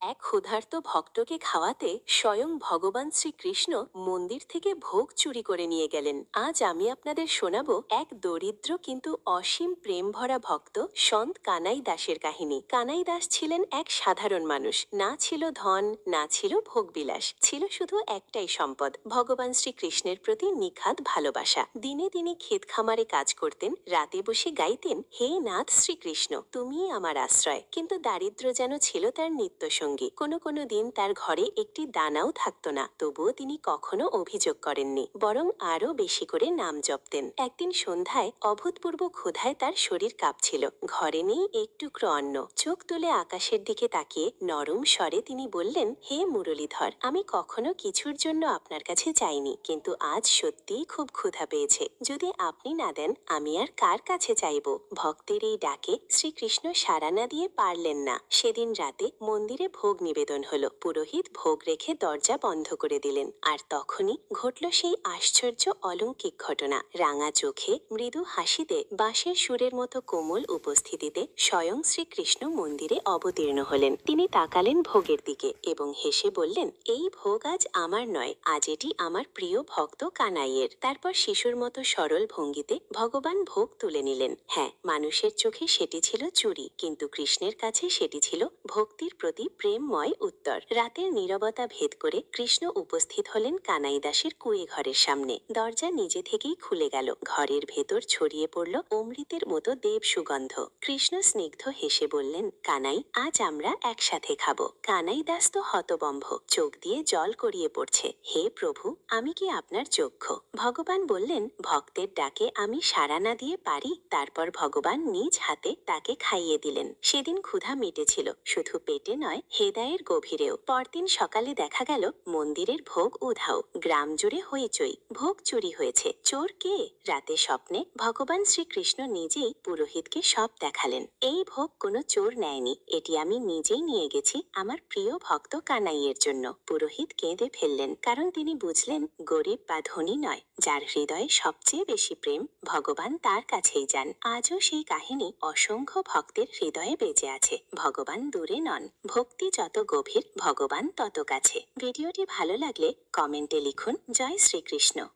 এক ক্ষুধার্ত ভক্তকে খাওয়াতে স্বয়ং ভগবান শ্রীকৃষ্ণ মন্দির থেকে ভোগ চুরি করে নিয়ে গেলেন। আজ আমি আপনাদের শোনাবো এক দরিদ্র কিন্তু অসীম প্রেম ভরা ভক্ত সন্ত কানাই দাসের কাহিনী। কানাই দাস ছিলেন এক সাধারণ মানুষ। না ছিল ধন, না ছিল ভোগবিলাস, ছিল শুধু একটাই সম্পদ, ভগবান শ্রীকৃষ্ণের প্রতি নিখাদ ভালোবাসা। দিনে দিনে ক্ষেত খামারে কাজ করতেন, রাতে বসে গাইতেন, হে নাথ শ্রীকৃষ্ণ তুমিই আমার আশ্রয়। কিন্তু দারিদ্র্য যেন ছিল তার নিত্যসঙ্গী। কোনো কোনো দিন তার ঘরে একটি দানাও থাকতো না, তবুও তিনি কখনো অভিযোগ করেননি, বরং আরো বেশি করে নাম জপতেন। একদিন সন্ধ্যায় অভূতপূর্ব ক্ষুধায় তার শরীর কাঁপছিল। ঘরে নেই একটুকরো অন্ন। চোখ তুলে আকাশের দিকে তাকিয়ে নরম স্বরে তিনি বললেন, হে মুরলীধর, আমি কখনো কিছুর জন্য আপনার কাছে চাইনি, কিন্তু আজ সত্যিই খুব ক্ষুধা পেয়েছে। যদি আপনি না দেন আমি আর কার কাছে চাইব? ভক্তের এই ডাকে শ্রীকৃষ্ণ সাড়া না দিয়ে পারলেন না। সেদিন রাতে মন্দিরে ভোগ নিবেদন হলো। পুরোহিত ভোগ রেখে দরজা বন্ধ করে দিলেন। আর তখনই ঘটল সেই আশ্চর্য অলৌকিক ঘটনা। রাঙা চোখে, মৃদু হাসিতে, বাঁশের সুরের মতো কোমল উপস্থিতিতে স্বয়ং শ্রীকৃষ্ণ মন্দিরে অবতীর্ণ হলেন। তিনি তাকালেন ভোগের দিকে এবং হেসে বললেন, এই ভোগ আজ আমার নয়, আজ এটি আমার প্রিয় ভক্ত কানাইয়ের। তারপর শিশুর মতো সরল ভঙ্গিতে ভগবান ভোগ তুলে নিলেন। হ্যাঁ, মানুষের চোখে সেটি ছিল চুরি, কিন্তু কৃষ্ণের কাছে সেটি ছিল ভক্তির প্রতি প্রেমময় উত্তর। রাতের নীরবতা ভেদ করে কৃষ্ণ উপস্থিত হলেন কানাই দাসের কুঁয়ে ঘরের সামনে। দরজা নিজে থেকেই খুলে গেল। ঘরের ভেতর ছড়িয়ে পড়ল অমৃতের মতো দেব সুগন্ধ। কৃষ্ণ স্নিগ্ধ হেসে বললেন, কানাই, আজ আমরা একসাথে খাবো। কানাই দাস তো হতবম্ব, চোখ দিয়ে জল গড়িয়ে পড়ছে। হে প্রভু, আমি কি আপনার চক্ষু? ভগবান বললেন, ভক্তের ডাকে আমি সাড়া না দিয়ে পারি? তারপর ভগবান নিজ হাতে তাকে খাইয়ে দিলেন। সেদিন ক্ষুধা মিটেছিল, শুধু পেটে নয়, হৃদয়ের গভীরেও। পরদিন সকালে দেখা গেল মন্দিরের ভোগ উধাও, গ্রাম জুড়ে হইচই। ভোগ চুরি হয়েছে। চোর কে? রাতে স্বপ্নে ভগবান শ্রীকৃষ্ণ নিজেই পুরোহিতকে সব দেখালেন। এই ভোগ কোনো চোর নেয়নি, এটি আমি নিজেই নিয়ে গেছি আমার প্রিয় ভক্ত কানাইয়ের জন্য। পুরোহিত কেঁদে ফেললেন, কারণ তিনি বুঝলেন গরিব বা ধনী নয়, যার হৃদয়ে সবচেয়ে বেশি প্রেম, ভগবান তার কাছেই যান। আজও সেই কাহিনী অসংখ্য ভক্তের হৃদয়ে বেঁচে আছে। ভগবান দূরে নন, ভক্তি যত গভীর, ভগবান তত কাছে। ভিডিওটি ভালো লাগলে কমেন্টে লিখুন, জয় শ্রীকৃষ্ণ।